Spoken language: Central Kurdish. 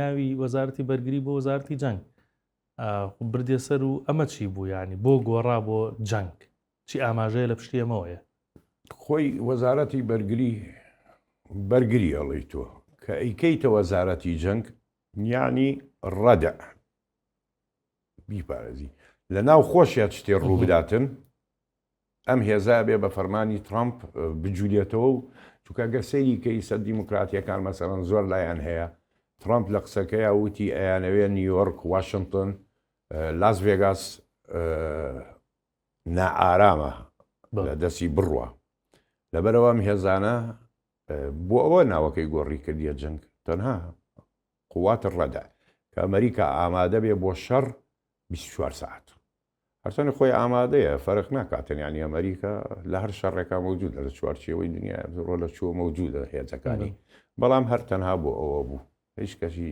ناوی وەزارەتی بەرگری بۆ وەزارەتی جەنگ بردێ سەر و ئەمە چی بوو ینی بۆ گۆڕا بۆ جەنگ چی ئاماژەیە لە پشتی ئەمەوەیە خۆی وەزارەتی بەرگری ئەڵی تۆ کە ئەیکەیتە وەزارەتی جەنگ یعنی ڕەدە بیپارێزی لە ناو خۆشیات شتێ ڕوو بداتن ئەم هێزا بێ بە فەرمانی ترامپ بجوولێتەوە و چونکە گەر سەیری کەیسە دیموکراتیەکان مەسەڵەن زۆر لایەن هەیە ترامپ لە قسەکەیە وتی ئەیانەوێ نیویۆرک واشنگتن لاس ڤێگاس نائارامە لە دەستی بڕوە لەبەرەوە ئەم هێزانە بۆ ئەوە ناوەکەی گۆڕی کردیە جەنگ تەنها قوواتە ڕەدا کە ئەمریکا ئامادە بێ بۆ شەڕ 24 ساعت هەرچەنە خۆی ئامادەیە فەرق ناکاتن ینی ئەمریکا لە هەر شەڕێکا موجودە لە چوارچێوەی دنیا ڕۆ لە چوە موجودە هێزەکانی بەڵام هەر تەنها بۆ ئەوە بوو هیچ کەسی